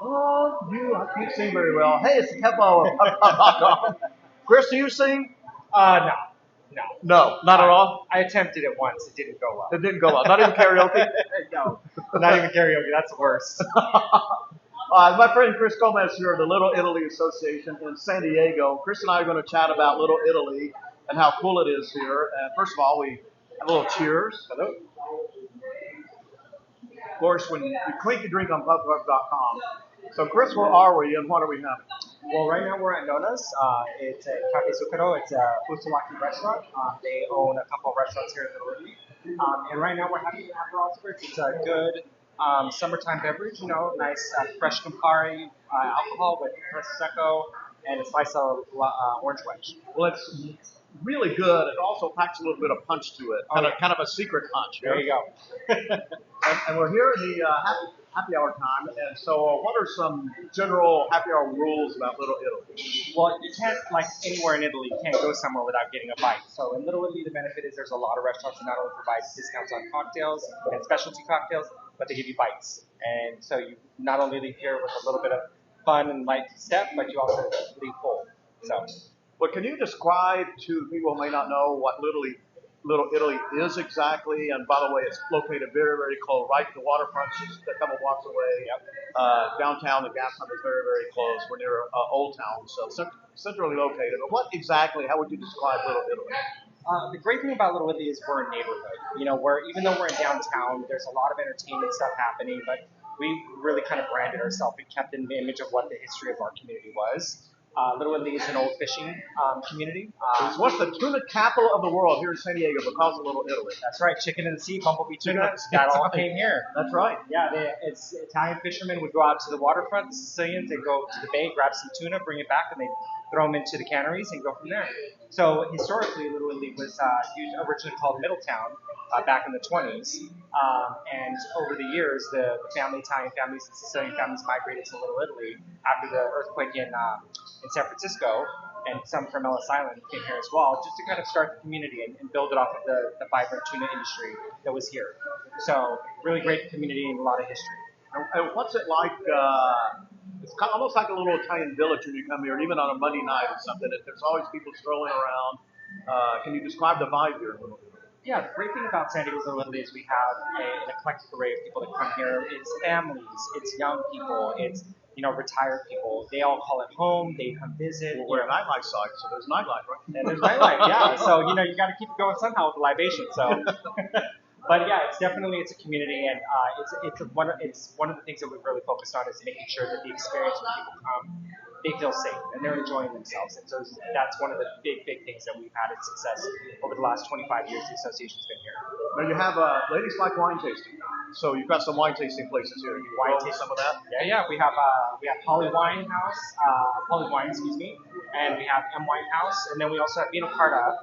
I can't sing very well. Hey, it's the Kepo of PubClub.com. Chris, do you sing? No, no. No, not at all. I attempted it once. It didn't go well. It didn't go well. Not even karaoke? No, not even karaoke. That's the worst. My friend Chris Gomez here of the Little Italy Association in San Diego. Chris and I are going to chat about Little Italy and how cool it is here. And first of all, we have a little cheers. Hello. Of course, when you clink, you drink on PubClub.com. So, Chris, where are we and what are we having? Well, right now we're at Nona's. It's a Cafe Zucchero. It's a Fusilaki restaurant. They own a couple of restaurants here in Little Italy. And right now we're having an Aperol Spritz. It's a good summertime beverage, nice fresh Campari alcohol with Prosecco and a slice of orange wedge. Well, it's really good. It also packs a little bit of punch to it, kind of a secret punch. There you go. and we're here in the happy hour time. And so, what are some general happy hour rules about Little Italy? Well, you can't, like anywhere in Italy, you can't go somewhere without getting a bite. So in Little Italy, the benefit is there's a lot of restaurants that not only provide discounts on cocktails and specialty cocktails, but they give you bites. And so you not only leave here with a little bit of fun and light step, but you also leave full. So. But can you describe to people who may not know what Little Italy is exactly? And by the way, it's located very, very close, right to the waterfront, just a couple blocks away. Yep. Downtown, the gas pump is very, very close. We're near Old Town, so centrally located. But what exactly, how would you describe Little Italy? The great thing about Little Italy is we're a neighborhood. Where even though we're in downtown, there's a lot of entertainment stuff happening, but we really kind of branded ourselves and kept in the image of what the history of our community was. Little Italy is an old fishing community. It's what's the tuna capital of the world here in San Diego because of Little Italy. That's right. Chicken in the sea, bumblebee tuna. That all came here. That's right. Yeah, it's Italian fishermen would go out to the waterfront. The Sicilians, they'd go to the bay, grab some tuna, bring it back, and they'd throw them into the canneries and go from there. So historically, Little Italy was originally called Middletown back in the 20s. And over the years, the Italian families and Sicilian families migrated to Little Italy after the earthquake in San Francisco, and some from Ellis Island came here as well, just to kind of start the community and build it off of the vibrant tuna industry that was here. So really great community and a lot of history. And what's it like? It's kind of almost like a little Italian village when you come here, even on a Monday night or something. There's always people strolling around. Can you describe the vibe here a little bit? Yeah, the great thing about San Diego Little Italy is we have an eclectic array of people that come here. It's families, it's young people, it's retired people. They all call it home. They come visit. Well, we're a nightlife site, so there's nightlife, right? And there's nightlife, yeah. So you got to keep it going somehow with the libation. So, but yeah, it's a community, and it's one of the things that we've really focused on is making sure that the experience when people come, they feel safe and they're enjoying themselves. And so that's one of the big things that we've had in success over the last 25 years the association's been here. Now you have ladies like wine tasting, so you've got some wine tasting places here. You wine tasting some of that? Yeah. We have Polly Wine, excuse me, and we have M Wine House, and then we also have Vino Carta,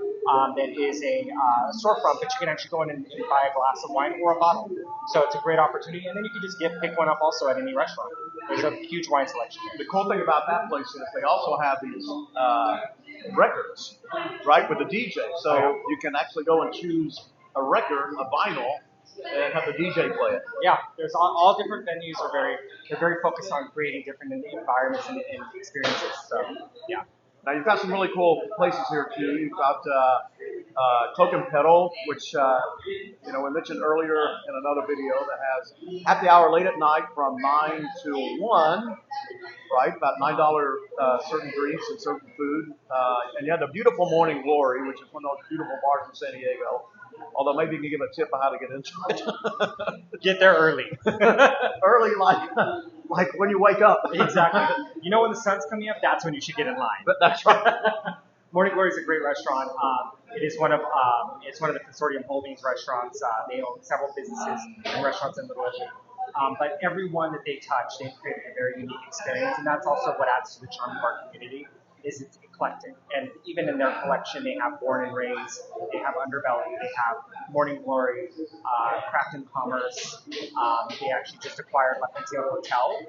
that is a storefront, but you can actually go in and buy a glass of wine or a bottle. So it's a great opportunity, and then you can just pick one up also at any restaurant. There's a huge wine selection here. The cool thing about that place is they also have these records, right, with the DJ. So you can actually go and choose a record, a vinyl, and have the DJ play it. Yeah, there's all different venues they're very focused on creating different environments and experiences. So yeah. Now you've got some really cool places here too. You've got Cloak and Pedal, which we mentioned earlier in another video, that has happy hour late at night from 9 to 1, right? About $9 certain drinks and certain food. And you have the beautiful Morning Glory, which is one of those beautiful bars in San Diego. Although maybe you can give a tip on how to get into it. Get there early. Early, like when you wake up. Exactly. When the sun's coming up, that's when you should get in line. But that's right. Morning Glory is a great restaurant. It is one of the Consortium Holdings restaurants. They own several businesses and restaurants in Little Italy. But every one that they touch, they've created a very unique experience, and that's also what adds to the charm of our community. Is it's eclectic, and even in their collection, they have Born and Raised, they have Underbelly, they have Morning Glory, Craft and Commerce. They actually just acquired La Pension Hotel,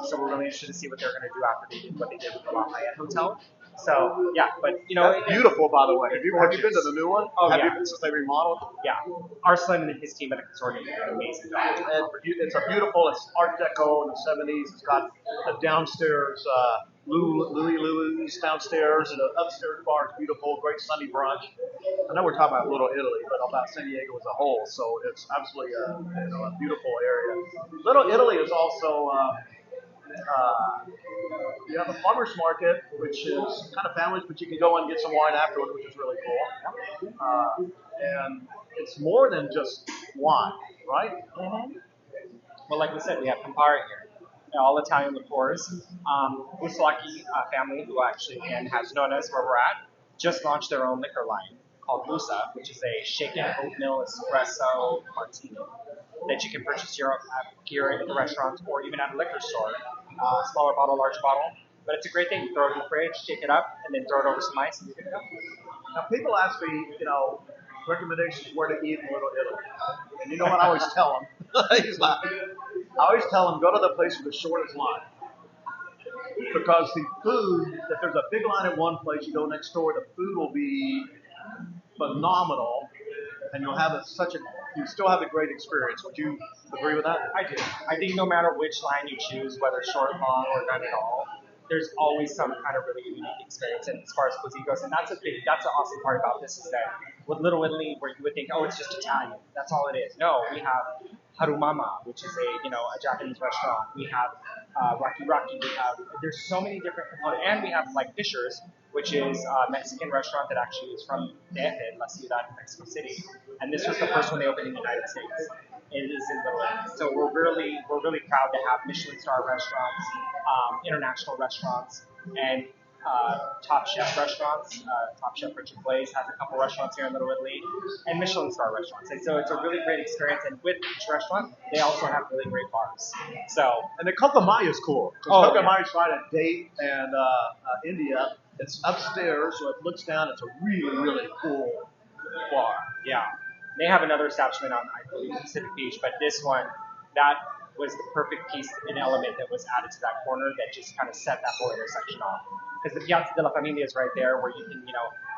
so we're really interested to see what they're going to do after they did what they did with the Lafayette Hotel. So yeah, but That's beautiful, by the way. Have you been to gorgeous. the new one? Oh, have yeah. you been since they remodeled? Yeah, Arslan and his team at the consortium did an amazing job. It's a beautiful. It's Art Deco in the '70s. It's got a downstairs Louis downstairs, and the upstairs bar is beautiful. Great Sunday brunch. I know we're talking about Little Italy, but about San Diego as a whole. So it's absolutely a beautiful area. Little Italy is also. You have a farmer's market, which is kind of families, but you can go and get some wine afterward, which is really cool. And it's more than just wine, right? Mm-hmm. Well, like we said, we have Campari here. All Italian liqueurs. Uslaki family, who actually again has known us where we're at, just launched their own liquor line called Musa, which is a shaken oatmeal espresso martini that you can purchase here at the restaurant or even at a liquor store. Smaller bottle, large bottle. But it's a great thing. You throw it in the fridge, shake it up, and then throw it over some ice, and you pick it up. Now, people ask me, recommendations where to eat in Little Italy. And you know what I always tell them? I always tell them, go to the place with the shortest line. Because the food, if there's a big line at one place, you go next door, the food will be phenomenal, and you'll have you still have a great experience. Would you agree with that? I do. I think no matter which line you choose, whether short, long, or none at all, there's always some kind of really unique experience as far as cuisine goes. And that's the awesome part about this is that with Little Italy, where you would think, oh, it's just Italian. That's all it is. No, we have Harumama, which is a Japanese restaurant. We have Rocky Rocky. There's so many different components. And we have like Fisher's, which is a Mexican restaurant that actually is from DF, La Ciudad, Mexico City. And this was the first one they opened in the United States. It is in Little Italy. So we're really proud to have Michelin star restaurants, international restaurants, and Top Chef restaurants. Top Chef Richard Blaze has a couple restaurants here in Little Italy, and Michelin star restaurants. And so it's a really great experience. And with each restaurant, they also have really great bars. And the Kokomai is cool. Kokomai is right at Date and India. It's upstairs, so it looks down. It's a really, really cool bar. Yeah. They have another establishment on, I believe, Pacific Beach, but this one, that was the perfect piece and element that was added to that corner that just kind of set that whole intersection off. Because the Piazza della Familia is right there where you can,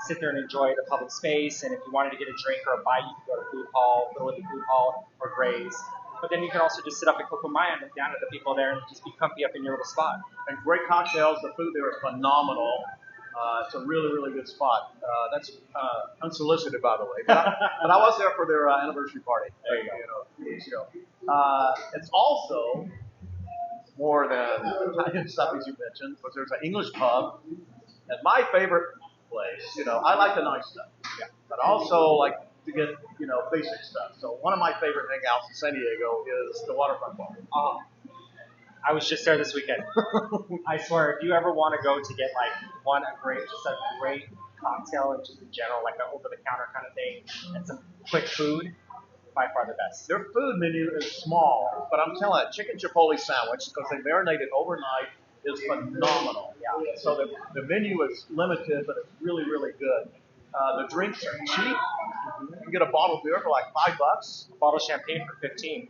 sit there and enjoy the public space. And if you wanted to get a drink or a bite, you could go to Food Hall, Little Italy Food Hall, or Gray's. But then you can also just sit up at Kokomai and look down at the people there and just be comfy up in your little spot. And great cocktails. The food there is phenomenal. It's a really, really good spot. That's unsolicited, by the way. But I was there for their anniversary party. There you go. A few weeks ago. It's also more than Italian stuff, as you mentioned, because there's an English pub. And my favorite place, I like the nice stuff. Yeah. But I also like to get, basic stuff. So one of my favorite hangouts in San Diego is the Waterfront Bar. I was just there this weekend. I swear, if you ever want to go to get a great cocktail and just in general, like an over-the-counter kind of thing, and some quick food, by far the best. Their food menu is small, but I'm telling you, chicken chipotle sandwich, because they marinate it overnight, is phenomenal. Yeah. So the menu is limited, but it's really, really good. The drinks are cheap. You can get a bottle of beer for like $5. A bottle of champagne for $15.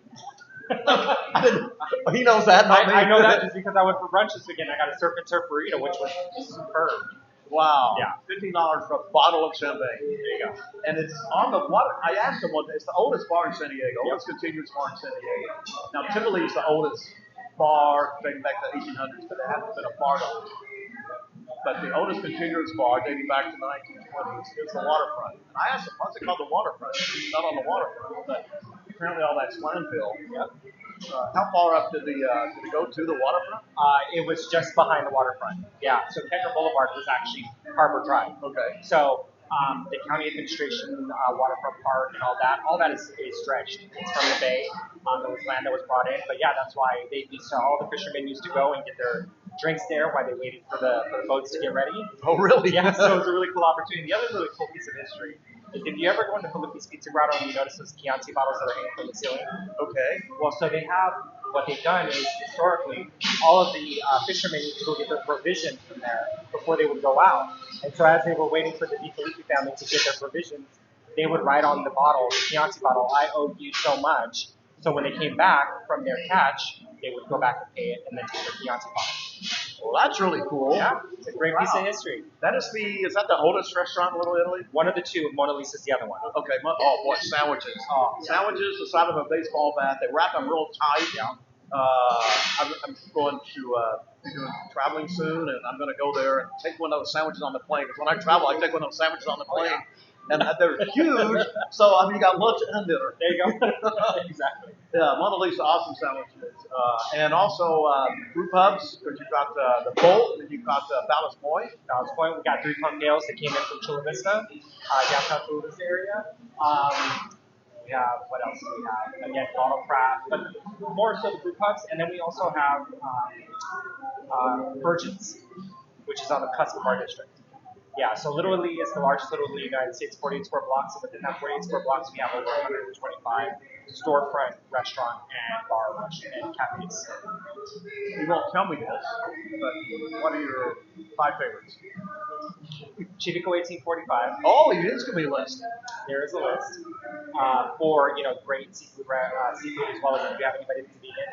He knows that. I know that just because I went for brunch this weekend. I got a surf and turf burrito, which was superb. Wow. Yeah. $15 for a bottle of champagne. There you go. And it's on the water. I asked them one day. It's the oldest bar in San Diego. Oldest continuous bar in San Diego. Now, typically it's the oldest bar dating back to the 1800s, but it hasn't been a part of it. But the oldest continuous bar dating back to the 1920s is the Waterfront. And I asked them, what's it called the Waterfront? It's not on the waterfront, but apparently all that's landfill. Yeah. How far up did it go to the waterfront? It was just behind the waterfront. Yeah. So Kecker Boulevard was actually Harbor Drive. Okay. So the county administration, waterfront park, and all that is stretched. It's from the bay. There was land that was brought in, but yeah, that's why all the fishermen used to go and get their drinks there while they waited for the boats to get ready. Oh, really? Yeah. So it was a really cool opportunity. The other really cool piece of history is if you ever go into Filippi's Pizza Grotto and you notice those Chianti bottles that are hanging from the ceiling. Okay. Well, so what they've done is historically all of the fishermen used to go get their provisions from there before they would go out. And so as they were waiting for the Di Filippi family to get their provisions, they would write on the bottle, the Chianti bottle, I owe you so much. So when they came back from their catch, they would go back and pay it and then take their Chianti bottle. Well, that's really cool. Yeah, it's a great piece of history. Is that the oldest restaurant in Little Italy? One of the two. Mona Lisa's the other one. Okay. Oh boy, sandwiches. Oh, yeah. Sandwiches the size of a baseball bat. They wrap them real tight. Yeah. I'm going to be doing traveling soon, and I'm going to go there and take one of those sandwiches on the plane. Because when I travel, I take one of those sandwiches on the plane, and they're huge. So I mean, you got lunch and dinner. There you go. Exactly. Yeah, Mona Lisa, awesome sandwiches, and also brew pubs. Because you've got the Bolt, and you've got Ballast Point. Ballast Point. We got 3 punk ales that came in from Chula Vista, downtown Chula Vista area. We have, what else do we have? Again, bottle craft, but more so the brew pubs. And then we also have Virgins, which is on the cusp of our district. Yeah, so Little Italy is the largest Little Italy in the United States, 48 square blocks. And within that 48 square blocks, we have over 125 storefront, restaurant, and bar and cafes. You won't tell me this, but what are your 5 favorites? Chivico 1845. Oh, it is going to be a list. There is a list for great seafood as well as if you have anybody that's vegan.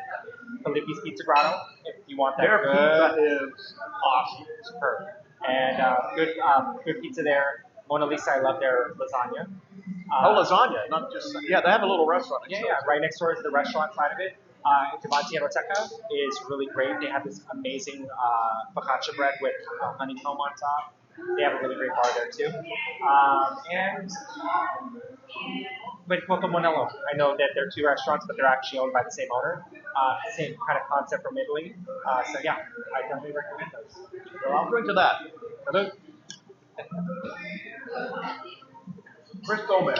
Filippi's Pizza Grotto, if you want that. Their pizza is awesome. Superb. And good pizza there. Mona Lisa, I love their lasagna. Lasagna, not just they have a little restaurant. Right next door is the restaurant side of it. Davanti and Roteca is really great. They have this amazing focaccia bread with honeycomb on top. They have a really great bar there too. And Quinto Monello. I know that they're 2 restaurants, but they're actually owned by the same owner. Same kind of concept from Italy. So yeah, I definitely recommend those. Well, I'll drink to that. Hello. Chris Gomez,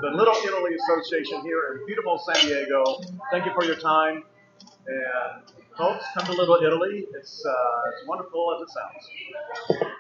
the Little Italy Association here in beautiful San Diego. Thank you for your time. And folks, come to Little Italy. It's wonderful as it sounds.